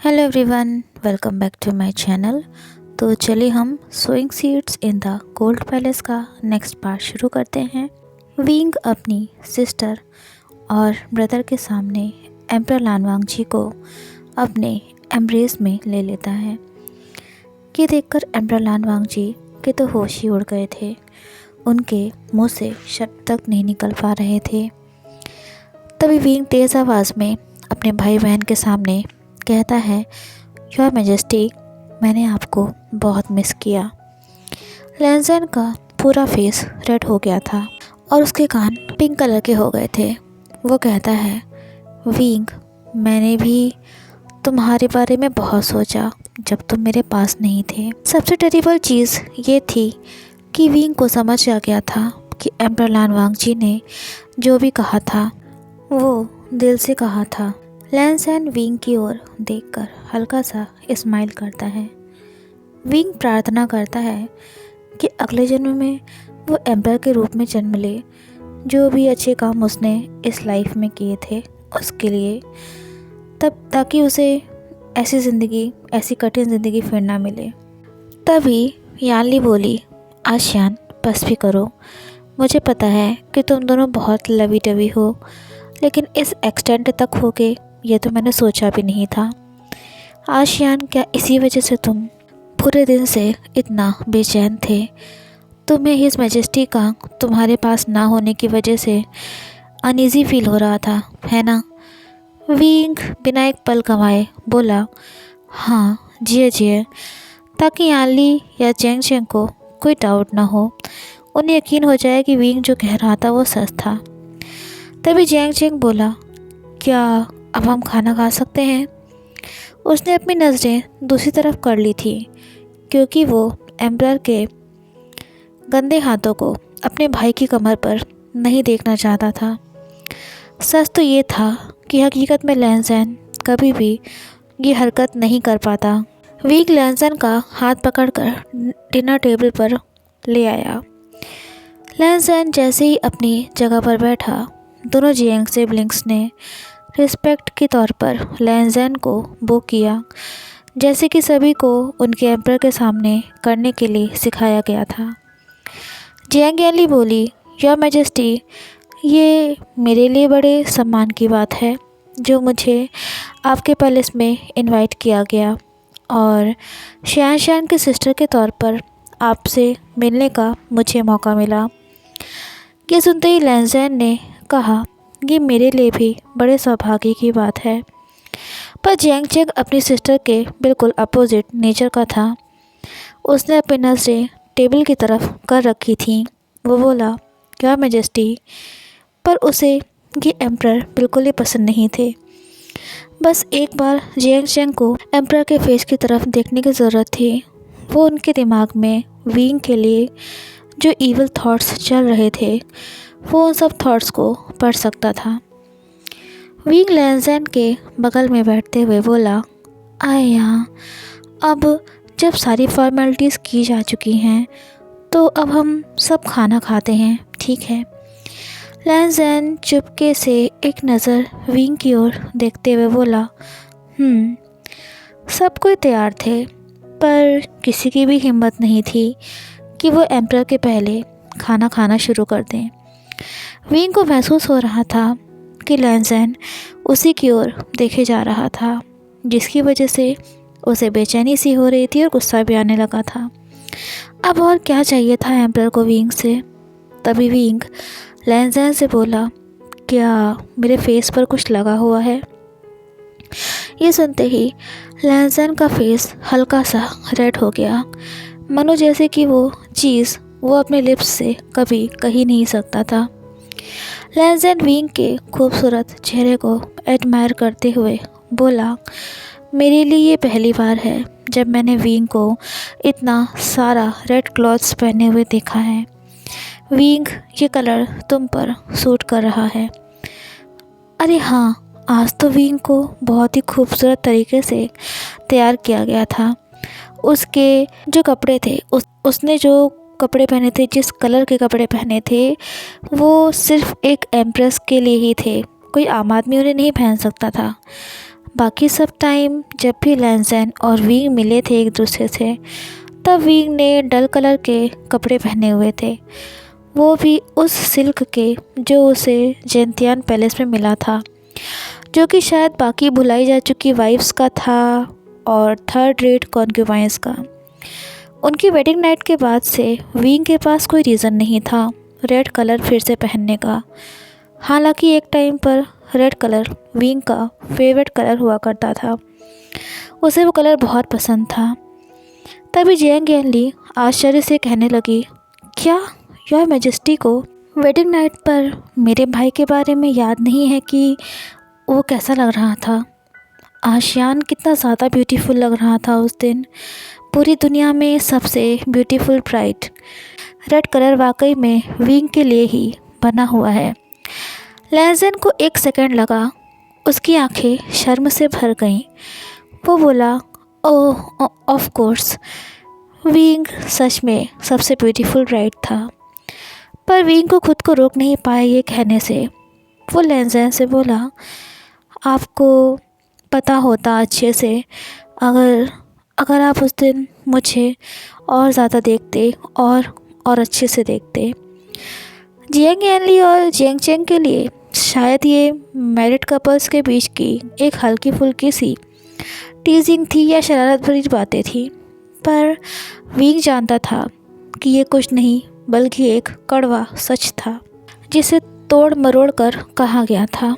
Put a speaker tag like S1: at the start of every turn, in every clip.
S1: Hello everyone, welcome back to my channel. तो चलिए हम sowing seeds in the gold palace का next part शुरू करते हैं। विंग अपनी सिस्टर और ब्रदर के सामने एम्परर लानवांग जी को अपने एम्ब्रेस में ले लेता है। ये देखकर एम्परर लानवांग जी के तो होश ही उड़ गए थे। उनके मुंह से शब्द तक नहीं निकल पा रहे थे। तभी विंग तेज़ आवाज़ में अपने भाई बहन के सामने कहता है, योर मैजेस्टी, मैंने आपको बहुत मिस किया। लैंजन का पूरा फेस रेड हो गया था और उसके कान पिंक कलर के हो गए थे। वो कहता है, विंग, मैंने भी तुम्हारे बारे में बहुत सोचा जब तुम मेरे पास नहीं थे। सबसे टेरिबल चीज़ ये थी कि विंग को समझ आ गया था कि एम्परर लानवांग जी ने जो भी कहा था वो दिल से कहा था। लैंसन विंग की ओर देखकर हल्का सा स्माइल करता है। विंग प्रार्थना करता है कि अगले जन्म में वो एम्परर के रूप में जन्म ले। जो भी अच्छे काम उसने इस लाइफ में किए थे उसके लिए, तब ताकि उसे ऐसी कठिन ज़िंदगी फिर ना मिले। तभी यानली बोली, आशियान, बस भी करो। मुझे पता है कि तुम दोनों बहुत लवी डवी हो, लेकिन इस एक्सटेंट तक होगे ये तो मैंने सोचा भी नहीं था। आशियान, क्या इसी वजह से तुम पूरे दिन से इतना बेचैन थे? तुम्हें हिज मैजेस्टी का तुम्हारे पास ना होने की वजह से अनईज़ी फील हो रहा था, है ना? विंग बिना एक पल गंवाए बोला, हाँ, जिए जिए, ताकि यानली या चेंग चेंग को कोई डाउट ना हो। उन्हें यकीन हो जाए कि विंग जो कह रहा था वो सच था। तभी जैंग चेंग बोला, क्या अब हम खाना खा सकते हैं? उसने अपनी नज़रें दूसरी तरफ कर ली थी क्योंकि वो एम्परर के गंदे हाथों को अपने भाई की कमर पर नहीं देखना चाहता था। सच तो ये था कि हकीकत में लैंसन कभी भी ये हरकत नहीं कर पाता। विंग लैंसन का हाथ पकड़कर डिनर टेबल पर ले आया। लैंसन जैसे ही अपनी जगह पर बैठा, दोनों जियांग सिबलिंग्स ने रिस्पेक्ट के तौर पर लैंसन को वो किया जैसे कि सभी को उनके एम्परर के सामने करने के लिए सिखाया गया था। जियांग यानली बोली, योर मैजेस्टी, ये मेरे लिए बड़े सम्मान की बात है जो मुझे आपके पैलेस में इनवाइट किया गया और शियान शियान के सिस्टर के तौर पर आपसे मिलने का मुझे मौका मिला। ये सुनते ही लैंसन ने कहा, ये मेरे लिए भी बड़े सौभाग्य की बात है। पर जियांग चेंग अपनी सिस्टर के बिल्कुल अपोजिट नेचर का था। उसने अपनी नज़रें टेबल की तरफ कर रखी थी। वो बोला, क्या मैजेस्टी, पर उसे ये एम्परर बिल्कुल ही पसंद नहीं थे। बस एक बार जियांग चेंग को एम्परर के फेस की तरफ देखने की ज़रूरत थी। वो उनके दिमाग में विंग के लिए जो ईविल थॉट्स चल रहे थे वो उन सब थॉट्स को पढ़ सकता था। विंग लैंसन के बगल में बैठते हुए बोला, आए यहाँ, अब जब सारी फॉर्मेलिटीज़ की जा चुकी हैं तो अब हम सब खाना खाते हैं, ठीक है? लैंसन चुपके से एक नज़र विंग की ओर देखते हुए बोला, सब कोई तैयार थे पर किसी की भी हिम्मत नहीं थी कि वो एम्परर के पहले खाना खाना शुरू कर दें। विंग को महसूस हो रहा था कि लैंसन उसी की ओर देखे जा रहा था, जिसकी वजह से उसे बेचैनी सी हो रही थी और गुस्सा भी आने लगा था। अब और क्या चाहिए था एम्परर को विंग से? तभी विंग लैंसन से बोला, क्या मेरे फेस पर कुछ लगा हुआ है? ये सुनते ही लैंसन का फेस हल्का सा रेड हो गया, मानो जैसे कि वो चीज़ वो अपने लिप्स से कभी कह ही नहीं सकता था। लैंसन विंग के खूबसूरत चेहरे को एडमायर करते हुए बोला, मेरे लिए ये पहली बार है जब मैंने विंग को इतना सारा रेड क्लॉथ्स पहने हुए देखा है। विंग, ये कलर तुम पर सूट कर रहा है। अरे हाँ, आज तो विंग को बहुत ही खूबसूरत तरीके से तैयार किया गया था। उसके जो कपड़े थे, उसने जो कपड़े पहने थे, जिस कलर के कपड़े पहने थे, वो सिर्फ एक एम्प्रेस के लिए ही थे। कोई आम आदमी उन्हें नहीं पहन सकता था। बाकी सब टाइम जब भी लैंज़ेन और विंग मिले थे एक दूसरे से, तब विंग ने डल कलर के कपड़े पहने हुए थे, वो भी उस सिल्क के जो उसे जेंतियान पैलेस में मिला था, जो कि शायद बाकी भुलाई जा चुकी वाइफ्स का था और थर्ड रेट कॉन्क्यूबाइंस का। उनकी वेडिंग नाइट के बाद से विंग के पास कोई रीज़न नहीं था रेड कलर फिर से पहनने का। हालांकि एक टाइम पर रेड कलर विंग का फेवरेट कलर हुआ करता था, उसे वो कलर बहुत पसंद था। तभी जियांग यांली आश्चर्य से कहने लगी, क्या योर मैजेस्टी को वेडिंग नाइट पर मेरे भाई के बारे में याद नहीं है कि वो कैसा लग रहा था? आशियान कितना ज़्यादा ब्यूटीफुल लग रहा था उस दिन, पूरी दुनिया में सबसे ब्यूटीफुल ब्राइड। रेड कलर वाकई में विंग के लिए ही बना हुआ है। लैंज़ेन को एक सेकंड लगा, उसकी आंखें शर्म से भर गईं। वो बोला, ओह ऑफ कोर्स, विंग सच में सबसे ब्यूटीफुल ब्राइड था। पर विंग को खुद को रोक नहीं पाया ये कहने से। वो लैंज़ेन से बोला, आपको पता होता अच्छे से, अगर आप उस दिन मुझे और ज़्यादा देखते और अच्छे से देखते। जियांग यांली और जियांग चेंग के लिए शायद ये मैरिड कपल्स के बीच की एक हल्की फुल्की सी टीजिंग थी या शरारत भरी बातें थी, पर विंग जानता था कि ये कुछ नहीं बल्कि एक कड़वा सच था जिसे तोड़ मरोड़ कर कहा गया था।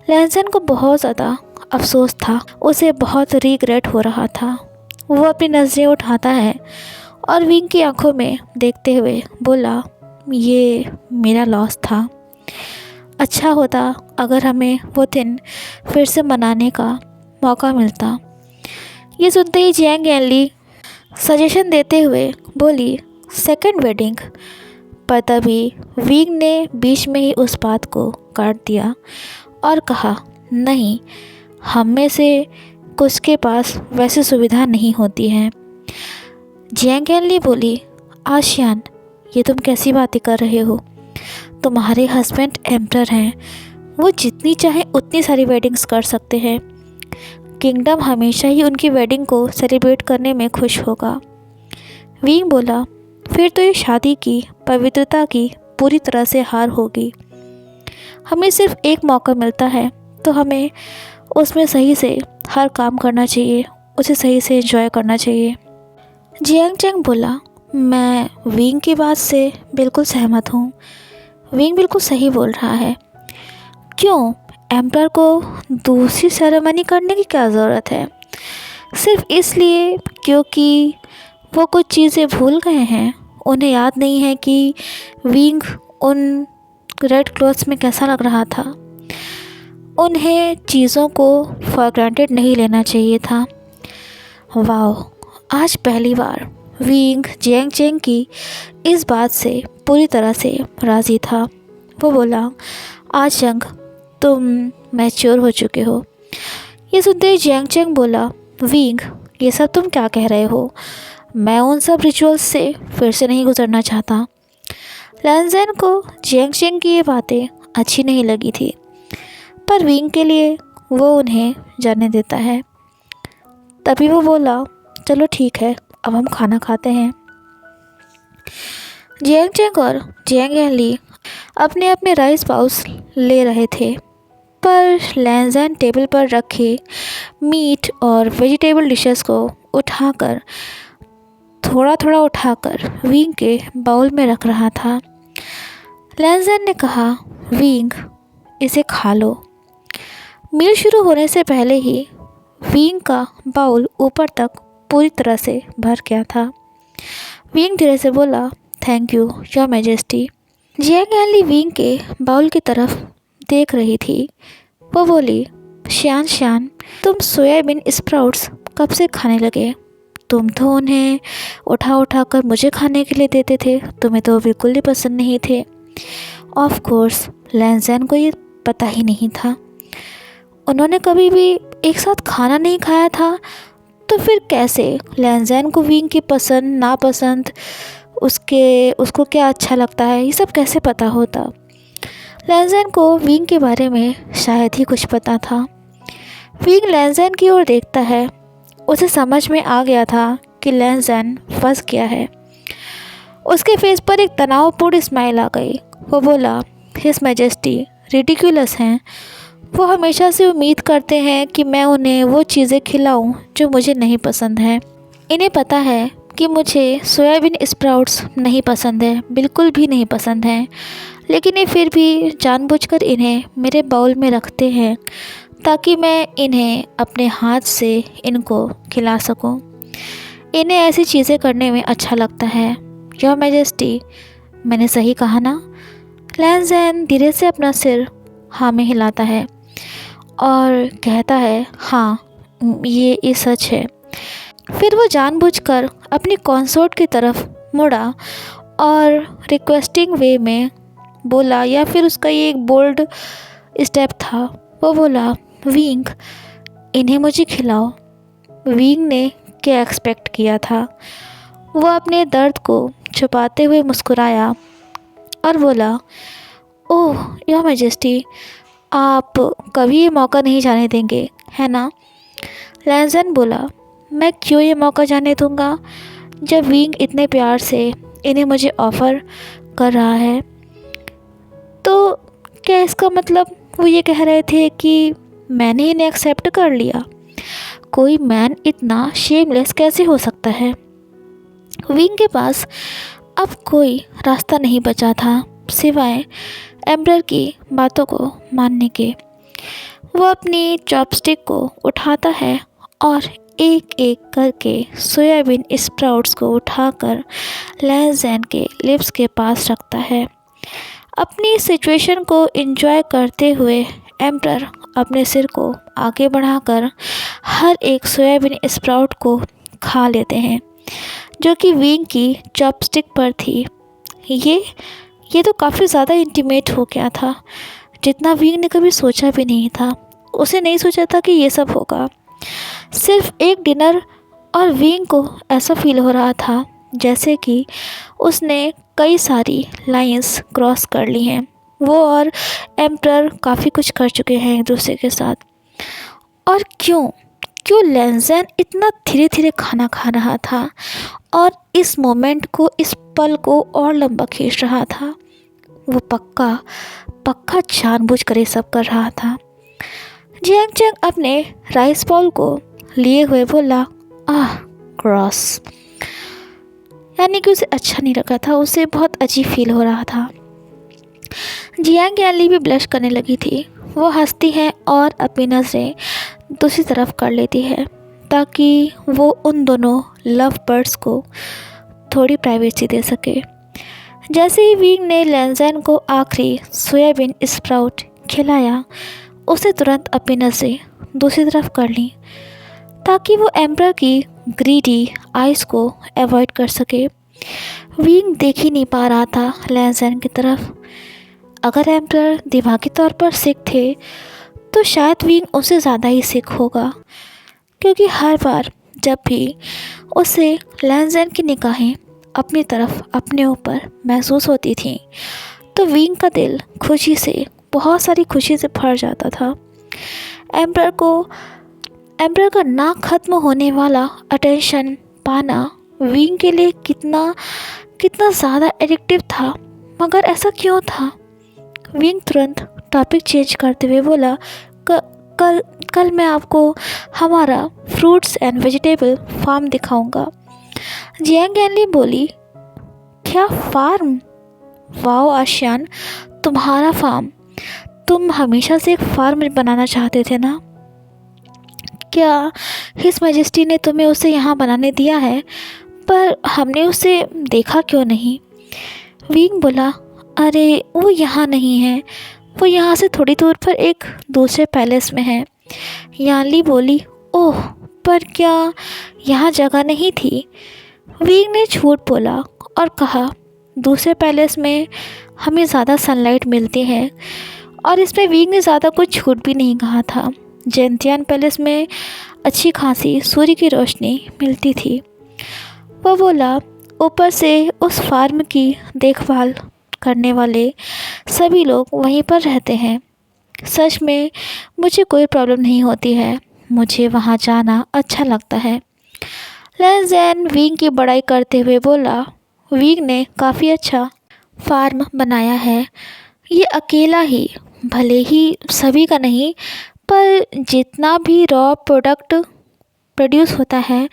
S1: लैंज़ेन को बहुत ज़्यादा अफसोस था, उसे बहुत रिग्रेट हो रहा था। वो अपनी नज़रें उठाता है और विंग की आंखों में देखते हुए बोला, ये मेरा लॉस था। अच्छा होता अगर हमें वो दिन फिर से मनाने का मौका मिलता। ये सुनते ही जियांग यांली सजेशन देते हुए बोली, सेकंड वेडिंग। पर तभी विंग ने बीच में ही उस बात को काट दिया और कहा, नहीं, हम में से कुछ के पास वैसी सुविधा नहीं होती है। जियांग यांली बोली, आशियान, ये तुम कैसी बातें कर रहे हो? तुम्हारे हस्बैंड एम्परर हैं, वो जितनी चाहे उतनी सारी वेडिंग्स कर सकते हैं। किंगडम हमेशा ही उनकी वेडिंग को सेलिब्रेट करने में खुश होगा। विंग बोला, फिर तो ये शादी की पवित्रता की पूरी तरह से हार होगी। हमें सिर्फ एक मौका मिलता है तो हमें उसमें सही से हर काम करना चाहिए, उसे सही से एंजॉय करना चाहिए। जियांग चेंग बोला, मैं विंग की बात से बिल्कुल सहमत हूँ। विंग बिल्कुल सही बोल रहा है। क्यों एम्परर को दूसरी सेरेमनी करने की क्या ज़रूरत है? सिर्फ इसलिए क्योंकि वो कुछ चीज़ें भूल गए हैं। उन्हें याद नहीं है कि विंग उन रेड क्लॉथ्स में कैसा लग रहा था। उन्हें चीज़ों को फॉर ग्रांटेड नहीं लेना चाहिए था। वाह, आज पहली बार विंग जियांग चेंग की इस बात से पूरी तरह से राज़ी था। वो बोला, आज जंग तुम मैच्योर हो चुके हो। ये सुनते ही जियांग चेंग बोला, विंग, ये सब तुम क्या कह रहे हो? मैं उन सब रिचुअल्स से फिर से नहीं गुजरना चाहता। लैंज़ेन को जियांग चेंग की ये बातें अच्छी नहीं लगी थी, पर विंग के लिए वो उन्हें जाने देता है। तभी वो बोला, चलो ठीक है, अब हम खाना खाते हैं। जियांग चेंग और जियांग यांली अपने अपने राइस बाउल्स ले रहे थे, पर लैंज़ेन टेबल पर रखे मीट और वेजिटेबल डिशेस को उठाकर थोड़ा थोड़ा उठाकर विंग के बाउल में रख रहा था। लैंज़ेन ने कहा, विंग, इसे खा लो। मील शुरू होने से पहले ही विंग का बाउल ऊपर तक पूरी तरह से भर गया था। विंग धीरे से बोला, thank you your majesty. Jiang Yanli Wing के बाउल की तरफ देख रही थी। वो बोली, श्यान, तुम सोयाबीन स्प्राउट्स कब से खाने लगे? तुम तो उन्हें उठा कर मुझे खाने के लिए देते थे, तुम्हें तो बिल्कुल ही पसंद नहीं थे। ऑफ कोर्स, लैंज़ेन को ये पता ही नहीं था। उन्होंने कभी भी एक साथ खाना नहीं खाया था, तो फिर कैसे लैंज़ेन को विंग की पसंद नापसंद, उसको क्या अच्छा लगता है, ये सब कैसे पता होता? लैंज़ेन को विंग के बारे में शायद ही कुछ पता था। विंग लैंज़ेन की ओर देखता है। उसे समझ में आ गया था कि लैंज़ेन फंस गया है। उसके फेस पर एक तनावपूर्ण स्माइल आ गई। वो बोला, हिज मैजेस्टी रिडिकुलस हैं। वो हमेशा से उम्मीद करते हैं कि मैं उन्हें वो चीज़ें खिलाऊं जो मुझे नहीं पसंद है। इन्हें पता है कि मुझे सोयाबीन स्प्राउट्स नहीं पसंद है, बिल्कुल भी नहीं पसंद हैं, लेकिन ये फिर भी जानबूझकर इन्हें मेरे बाउल में रखते हैं ताकि मैं इन्हें अपने हाथ से इनको खिला सकूं। इन्हें ऐसी चीज़ें करने में अच्छा लगता है। योर मैजेस्टी, मैंने सही कहा ना? लैंज़ेन धीरे से अपना सिर हाँ में हिलाता है और कहता है, हाँ, ये सच है। फिर वो जानबूझकर अपनी कंसोर्ट की तरफ मुड़ा और रिक्वेस्टिंग वे में बोला, या फिर उसका ये एक बोल्ड स्टेप था। वो बोला, विंग, इन्हें मुझे खिलाओ। विंग ने क्या एक्सपेक्ट किया था? वो अपने दर्द को छुपाते हुए मुस्कुराया और बोला, ओह योर मैजेस्टी, आप कभी ये मौका नहीं जाने देंगे, है ना? लैंज़ेन बोला, मैं क्यों ये मौका जाने दूंगा जब विंग इतने प्यार से इन्हें मुझे ऑफ़र कर रहा है। तो क्या इसका मतलब वो ये कह रहे थे कि मैंने इन्हें एक्सेप्ट कर लिया? कोई मैन इतना शेमलेस कैसे हो सकता है? विंग के पास अब कोई रास्ता नहीं बचा था सिवाय एम्बरर की बातों को मानने के। वो अपनी चॉपस्टिक को उठाता है और एक एक करके सोयाबीन स्प्राउट्स को उठाकर लैंज़ेन के लिप्स के पास रखता है। अपनी सिचुएशन को एंजॉय करते हुए एम्बरर अपने सिर को आगे बढ़ाकर हर एक सोयाबीन स्प्राउट को खा लेते हैं जो कि विंग की चॉपस्टिक पर थी। ये तो काफ़ी ज़्यादा इंटीमेट हो गया था, जितना विंग ने कभी सोचा भी नहीं था। उसे नहीं सोचा था कि ये सब होगा। सिर्फ एक डिनर और विंग को ऐसा फील हो रहा था जैसे कि उसने कई सारी लाइंस क्रॉस कर ली हैं। वो और एम्परर काफ़ी कुछ कर चुके हैं एक दूसरे के साथ। और क्यों लैंज़ेन इतना धीरे धीरे खाना खा रहा था और इस मोमेंट को, इस पल को और लंबा खींच रहा था? वो पक्का जानबूझकर ये सब कर रहा था। जियांग चैंग अपने राइस बॉल को लिए हुए बोला, आह ग्रॉस। यानी कि उसे अच्छा नहीं लगा था, उसे बहुत अजीब फील हो रहा था। जियांग याली भी ब्लश करने लगी थी। वो हंसती है और अपनी नज़रें दूसरी तरफ कर लेती है ताकि वो उन दोनों लव बर्ड्स को थोड़ी प्राइवेसी दे सके। जैसे ही विंग ने लैंज़ेन को आखिरी सोयाबीन स्प्राउट खिलाया, उसे तुरंत अपनी नज़रें दूसरी तरफ कर ली ताकि वो एम्परर की ग्रीडी आइज़ को अवॉइड कर सके। विंग देख ही नहीं पा रहा था लैंज़ेन की तरफ। अगर एम्परर दिमागी तौर पर सिक थे तो शायद विंग उससे ज़्यादा ही सिक होगा, क्योंकि हर बार जब भी उसे लैंज़ेन की निगाहें अपनी तरफ, अपने ऊपर महसूस होती थी तो विंग का दिल खुशी से, बहुत सारी खुशी से भर जाता था। एम्परर का ना ख़त्म होने वाला अटेंशन पाना विंग के लिए कितना ज़्यादा एडिक्टिव था। मगर ऐसा क्यों था? विंग तुरंत टॉपिक चेंज करते हुए बोला, कल मैं आपको हमारा फ्रूट्स एंड वेजिटेबल फार्म दिखाऊंगा। जियांग यानली बोली, क्या फार्म? वाओ आशियान, तुम्हारा फार्म? तुम हमेशा से एक फार्म बनाना चाहते थे ना? क्या हिज मैजेस्टी ने तुम्हें उसे यहाँ बनाने दिया है? पर हमने उसे देखा क्यों नहीं? विंग बोला, अरे वो यहाँ नहीं है, वो यहाँ से थोड़ी दूर पर एक दूसरे पैलेस में है। यानली बोली, ओह, पर क्या यहाँ जगह नहीं थी? विंग ने झूठ बोला और कहा, दूसरे पैलेस में हमें ज़्यादा सनलाइट मिलती है। और इसमें विंग ने ज़्यादा कुछ झूठ भी नहीं कहा था। जेंतियान पैलेस में अच्छी खासी सूर्य की रोशनी मिलती थी। वो बोला, ऊपर से उस फार्म की देखभाल करने वाले सभी लोग वहीं पर रहते हैं। सच में मुझे कोई प्रॉब्लम नहीं होती है मुझे वहाँ जाना अच्छा लगता है। लैंज़ेन विंग की बड़ाई करते हुए बोला, विंग ने काफ़ी अच्छा फार्म बनाया है। ये अकेला ही, भले ही सभी का नहीं, पर जितना भी रॉ प्रोडक्ट प्रोड्यूस होता है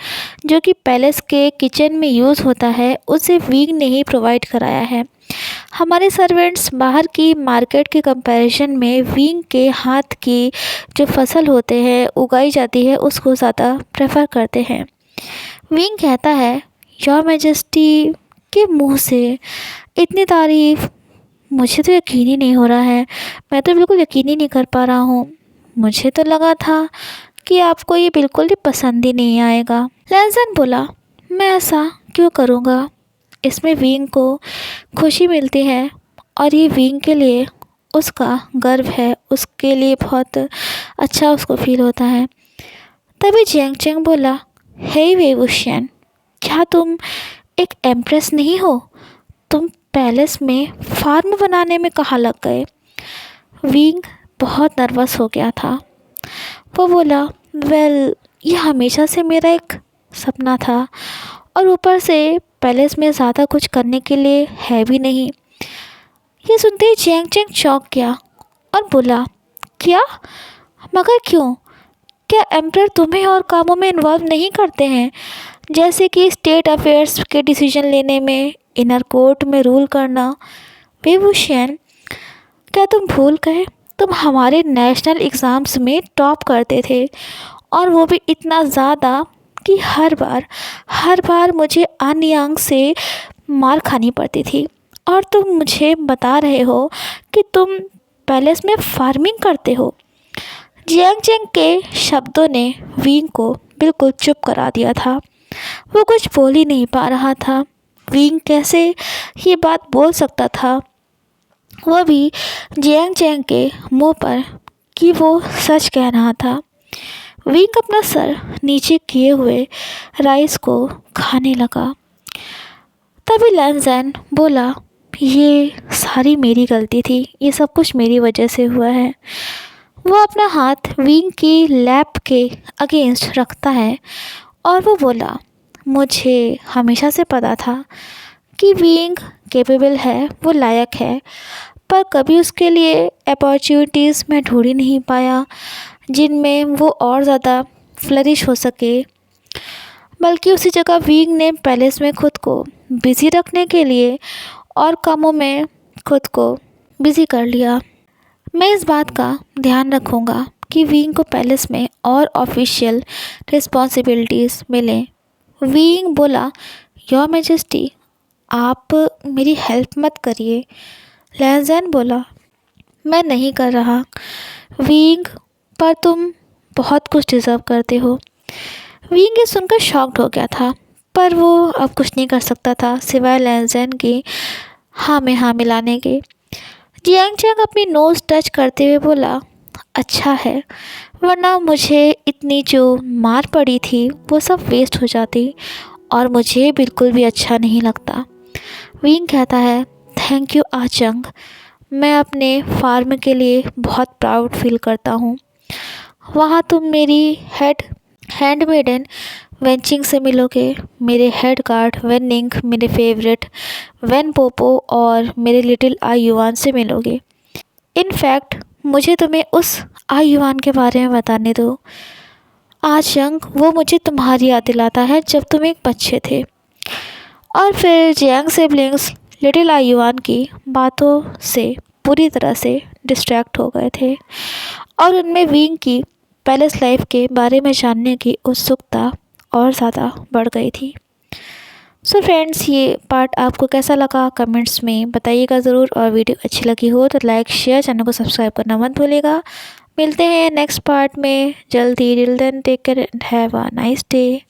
S1: जो कि पैलेस के किचन में यूज़ होता है, उसे विंग ने ही प्रोवाइड कराया है। हमारे सर्वेंट्स बाहर की मार्केट के कंपैरिजन में विंग के हाथ की जो फसल होते हैं उगाई जाती है उसको ज़्यादा प्रेफर करते हैं। विंग कहता है, योर मैजेस्टी के मुंह से इतनी तारीफ मुझे तो यकीन ही नहीं हो रहा है। मैं तो बिल्कुल यकीन ही नहीं कर पा रहा हूँ। मुझे तो लगा था कि आपको ये बिल्कुल ही पसंद ही नहीं आएगा। लैंज़ेन बोला, मैं ऐसा क्यों करूँगा? इसमें विंग को खुशी मिलती है और ये विंग के लिए उसका गर्व है, उसके लिए बहुत अच्छा उसको फील होता है। तभी जियांग चैंग बोला, हे वे वुशियन, क्या तुम एक एम्प्रेस नहीं हो? तुम पैलेस में फार्म बनाने में कहाँ लग गए? विंग बहुत नर्वस हो गया था। वो बोला, वेल, ये हमेशा से मेरा एक सपना था और ऊपर से पैलेस में ज़्यादा कुछ करने के लिए है भी नहीं। ये सुनते ही जियांग चैंग चौंक गया और बोला, क्या? मगर क्यों? क्या एम्परर तुम्हें और कामों में इन्वॉल्व नहीं करते हैं, जैसे कि स्टेट अफेयर्स के डिसीजन लेने में, इनर कोर्ट में रूल करना? बेवुशियन, क्या तुम भूल गए तुम हमारे नेशनल एग्ज़ाम्स में टॉप करते थे, और वो भी इतना ज़्यादा कि हर बार मुझे अन्यांग से मार खानी पड़ती थी, और तुम मुझे बता रहे हो कि तुम पैलेस में फार्मिंग करते हो। जियांग चैंग के शब्दों ने विंग को बिल्कुल चुप करा दिया था। वो कुछ बोल ही नहीं पा रहा था। विंग कैसे ये बात बोल सकता था, वह भी जियांग चैंग के मुंह पर, कि वो सच कह रहा था। विंग अपना सर नीचे किए हुए राइस को खाने लगा। तभी लैंज़ेन बोला, ये सारी मेरी गलती थी, ये सब कुछ मेरी वजह से हुआ है। वो अपना हाथ विंग की लैप के अगेंस्ट रखता है और वो बोला, मुझे हमेशा से पता था कि विंग कैपेबल है, वो लायक है, पर कभी उसके लिए अपॉर्चुनिटीज़ मैं ढूंढ ही नहीं पाया जिनमें वो और ज़्यादा फ्लरिश हो सके। बल्कि उसी जगह विंग ने पैलेस में खुद को बिज़ी रखने के लिए और कामों में खुद को बिज़ी कर लिया। मैं इस बात का ध्यान रखूँगा कि विंग को पैलेस में और ऑफिशियल रिस्पॉन्सिबिलिटीज़ मिलें। विंग बोला, योर मैजेस्टी, आप मेरी हेल्प मत करिए। लैंज़ेन बोला, मैं नहीं कर रहा विंग, पर तुम बहुत कुछ डिज़र्व करते हो। विंग ये सुनकर शॉक्ड हो गया था, पर वो अब कुछ नहीं कर सकता था सिवाय लैंज़ेन की हाँ में हाँ मिलाने के। जियांग चैंग अपनी नोज़ टच करते हुए बोला, अच्छा है, वरना मुझे इतनी जो मार पड़ी थी वो सब वेस्ट हो जाती और मुझे बिल्कुल भी अच्छा नहीं लगता। विंग कहता है, थैंक यू आचंग, मैं अपने फार्म के लिए बहुत प्राउड फील करता हूँ। वहाँ तुम मेरी हैंडमेडन वेंचिंग से मिलोगे, मेरे हेड गार्ड वेनिंग, मेरे फेवरेट वेन पोपो और मेरे लिटिल आई युआन से मिलोगे। इनफैक्ट मुझे तुम्हें उस आई युआन के बारे में बताने दो। आचंग, वो मुझे तुम्हारी याद दिलाता है जब तुम एक बच्चे थे। और फिर जियांग सिबलिंग्स लिटिल आई युआन की बातों से पूरी तरह से डिस्ट्रैक्ट हो गए थे और उनमें विंग की पैलेस लाइफ के बारे में जानने की उत्सुकता और ज़्यादा बढ़ गई थी। सो फ्रेंड्स, ये पार्ट आपको कैसा लगा कमेंट्स में बताइएगा ज़रूर, और वीडियो अच्छी लगी हो तो लाइक शेयर, चैनल को सब्सक्राइब करना मत भूलिएगा। मिलते हैं नेक्स्ट पार्ट में जल्दी। Till then take care and have a nice day.